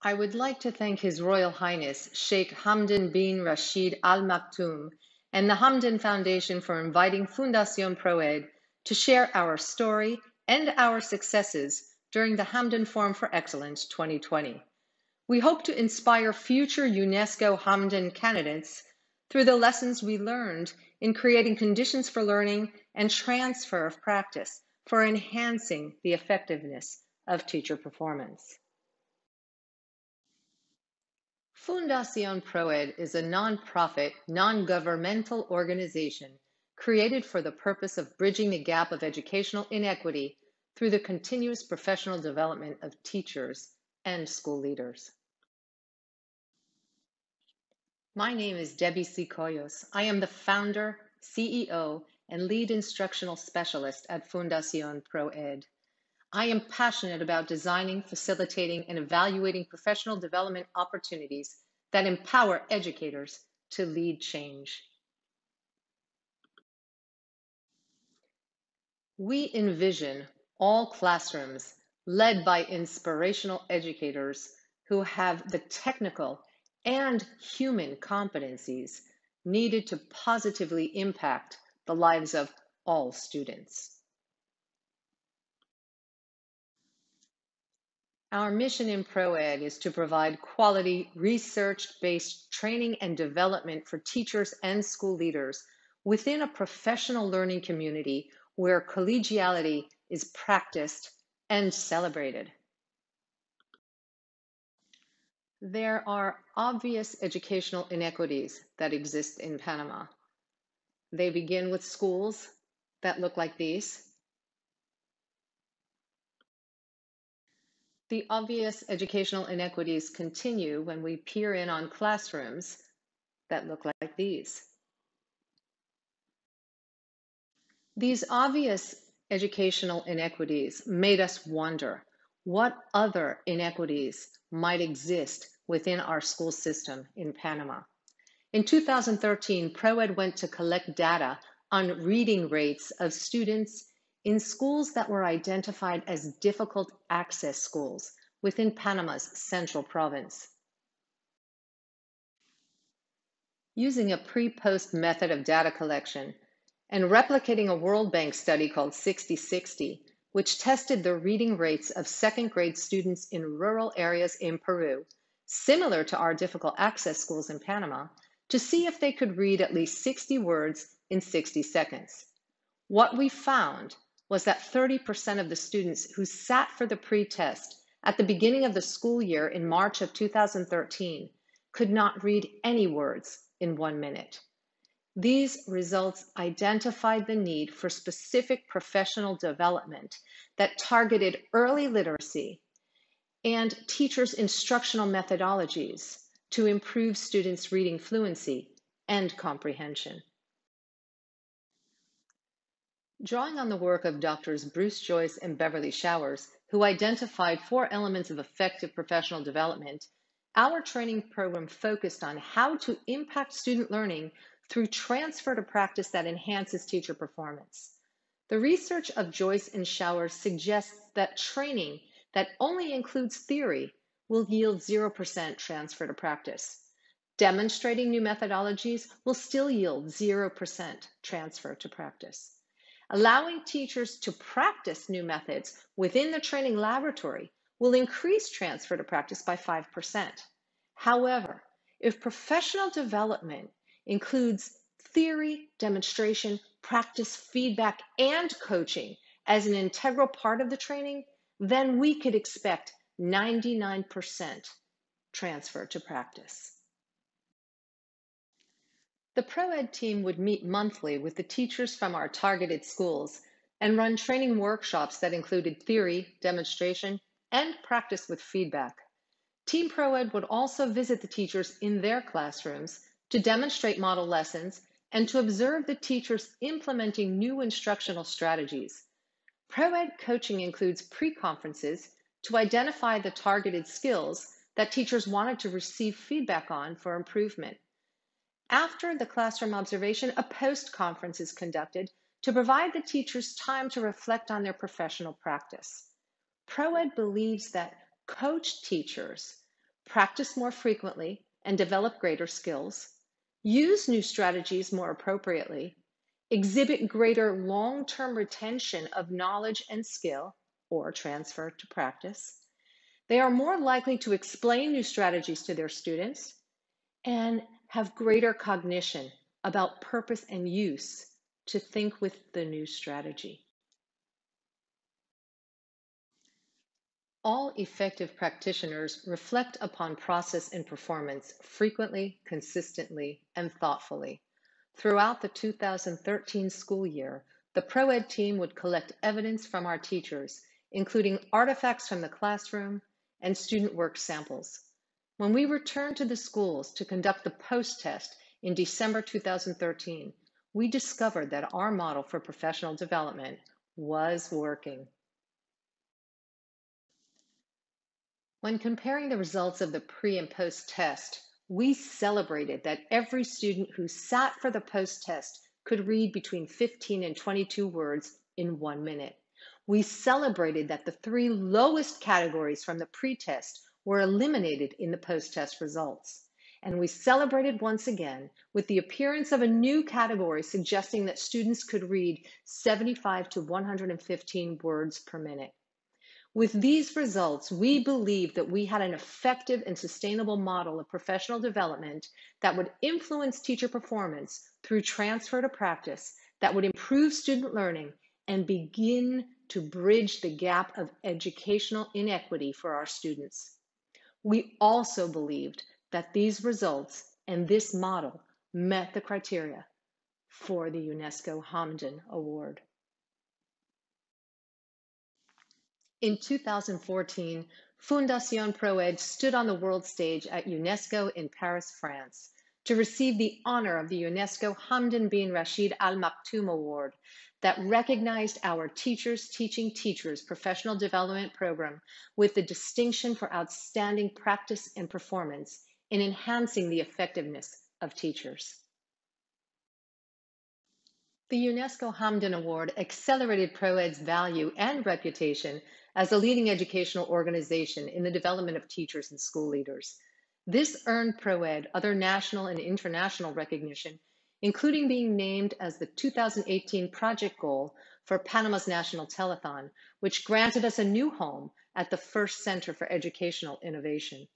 I would like to thank His Royal Highness Sheikh Hamdan bin Rashid Al Maktoum and the Hamdan Foundation for inviting Fundación Proed to share our story and our successes during the Hamdan Forum for Excellence 2020. We hope to inspire future UNESCO Hamdan candidates through the lessons we learned in creating conditions for learning and transfer of practice for enhancing the effectiveness of teacher performance. Fundación Proed is a nonprofit, non-governmental organization created for the purpose of bridging the gap of educational inequity through the continuous professional development of teachers and school leaders. My name is Debbie C. Coyos. I am the founder, CEO, and lead instructional specialist at Fundación Proed. I am passionate about designing, facilitating, and evaluating professional development opportunities that empower educators to lead change. We envision all classrooms led by inspirational educators who have the technical and human competencies needed to positively impact the lives of all students. Our mission in ProEd is to provide quality, research-based training and development for teachers and school leaders within a professional learning community where collegiality is practiced and celebrated. There are obvious educational inequities that exist in Panama. They begin with schools that look like these. The obvious educational inequities continue when we peer in on classrooms that look like these. These obvious educational inequities made us wonder what other inequities might exist within our school system in Panama. In 2013, ProEd went to collect data on reading rates of students in schools that were identified as difficult access schools within Panama's central province. Using a pre-post method of data collection and replicating a World Bank study called 60/60, which tested the reading rates of second grade students in rural areas in Peru, similar to our difficult access schools in Panama, to see if they could read at least 60 words in 60 seconds. What we found was that 30% of the students who sat for the pre-test at the beginning of the school year in March of 2013 could not read any words in 1 minute. These results identified the need for specific professional development that targeted early literacy and teachers' instructional methodologies to improve students' reading fluency and comprehension. Drawing on the work of Drs. Bruce Joyce and Beverly Showers, who identified 4 elements of effective professional development, our training program focused on how to impact student learning through transfer to practice that enhances teacher performance. The research of Joyce and Showers suggests that training that only includes theory will yield 0% transfer to practice. Demonstrating new methodologies will still yield 0% transfer to practice. Allowing teachers to practice new methods within the training laboratory will increase transfer to practice by 5%. However, if professional development includes theory, demonstration, practice, feedback, and coaching as an integral part of the training, then we could expect 99% transfer to practice. The ProEd team would meet monthly with the teachers from our targeted schools and run training workshops that included theory, demonstration, and practice with feedback. Team ProEd would also visit the teachers in their classrooms to demonstrate model lessons and to observe the teachers implementing new instructional strategies. ProEd coaching includes pre-conferences to identify the targeted skills that teachers wanted to receive feedback on for improvement. After the classroom observation, a post-conference is conducted to provide the teachers time to reflect on their professional practice. ProEd believes that coached teachers practice more frequently and develop greater skills, use new strategies more appropriately, exhibit greater long-term retention of knowledge and skill or transfer to practice. They are more likely to explain new strategies to their students and have greater cognition about purpose and use to think with the new strategy. All effective practitioners reflect upon process and performance frequently, consistently, and thoughtfully. Throughout the 2013 school year, the ProEd team would collect evidence from our teachers, including artifacts from the classroom and student work samples. When we returned to the schools to conduct the post-test in December 2013, we discovered that our model for professional development was working. When comparing the results of the pre and post test, we celebrated that every student who sat for the post test could read between 15 and 22 words in 1 minute. We celebrated that the 3 lowest categories from the pre-test were eliminated in the post-test results. And we celebrated once again with the appearance of a new category suggesting that students could read 75 to 115 words per minute. With these results, we believe that we had an effective and sustainable model of professional development that would influence teacher performance through transfer to practice, that would improve student learning, and begin to bridge the gap of educational inequity for our students. We also believed that these results and this model met the criteria for the UNESCO Hamdan Award. In 2014, Fondation ProEd stood on the world stage at UNESCO in Paris, France, to receive the honor of the UNESCO Hamdan bin Rashid Al Maktoum Award that recognized our Teachers Teaching Teachers professional development program with the distinction for outstanding practice and performance in enhancing the effectiveness of teachers. The UNESCO Hamdan Award accelerated ProEd's value and reputation as a leading educational organization in the development of teachers and school leaders. This earned ProEd other national and international recognition, including being named as the 2018 project goal for Panama's National Telethon, which granted us a new home at the first Center for Educational Innovation.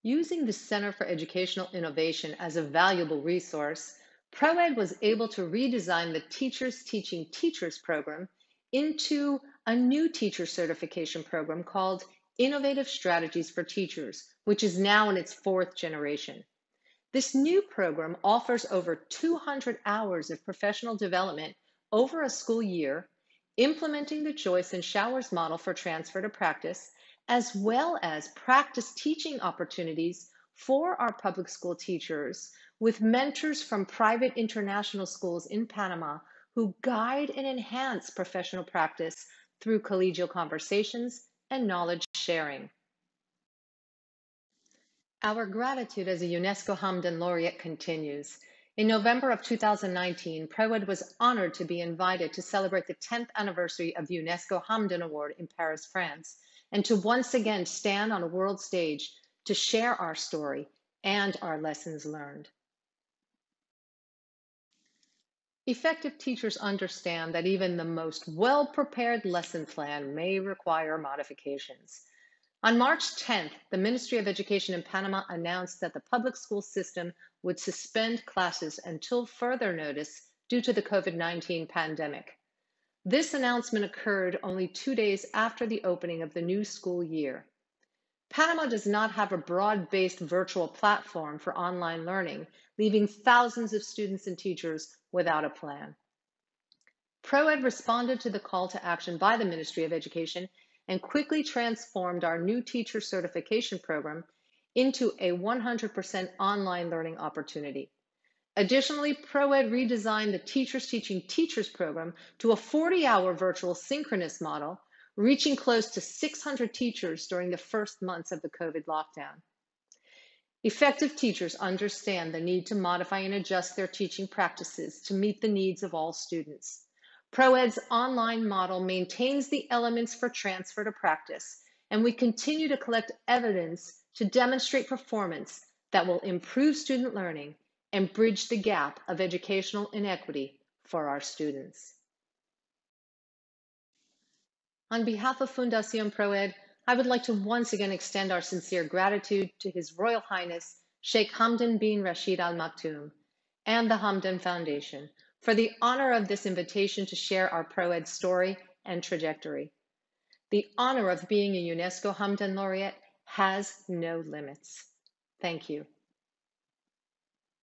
Using the Center for Educational Innovation as a valuable resource, ProEd was able to redesign the Teachers Teaching Teachers program into a new teacher certification program called Innovative Strategies for Teachers, which is now in its 4th generation. This new program offers over 200 hours of professional development over a school year, implementing the Joyce and Showers model for transfer to practice, as well as practice teaching opportunities for our public school teachers with mentors from private international schools in Panama who guide and enhance professional practice through collegial conversations and knowledge sharing. Our gratitude as a UNESCO Hamdan laureate continues. In November of 2019, ProEd was honored to be invited to celebrate the 10th anniversary of the UNESCO Hamdan Award in Paris, France, and to once again stand on a world stage to share our story and our lessons learned. Effective teachers understand that even the most well-prepared lesson plan may require modifications. On March 10th, the Ministry of Education in Panama announced that the public school system would suspend classes until further notice due to the COVID-19 pandemic. This announcement occurred only 2 days after the opening of the new school year. Panama does not have a broad-based virtual platform for online learning, leaving thousands of students and teachers without a plan. ProEd responded to the call to action by the Ministry of Education and quickly transformed our new teacher certification program into a 100% online learning opportunity. Additionally, ProEd redesigned the Teachers Teaching Teachers program to a 40-hour virtual synchronous model, reaching close to 600 teachers during the first months of the COVID lockdown. Effective teachers understand the need to modify and adjust their teaching practices to meet the needs of all students. ProEd's online model maintains the elements for transfer to practice, and we continue to collect evidence to demonstrate performance that will improve student learning and bridge the gap of educational inequity for our students. On behalf of Fundación ProEd, I would like to once again extend our sincere gratitude to His Royal Highness Sheikh Hamdan bin Rashid Al Maktoum and the Hamdan Foundation for the honor of this invitation to share our ProEd story and trajectory. The honor of being a UNESCO Hamdan Laureate has no limits. Thank you.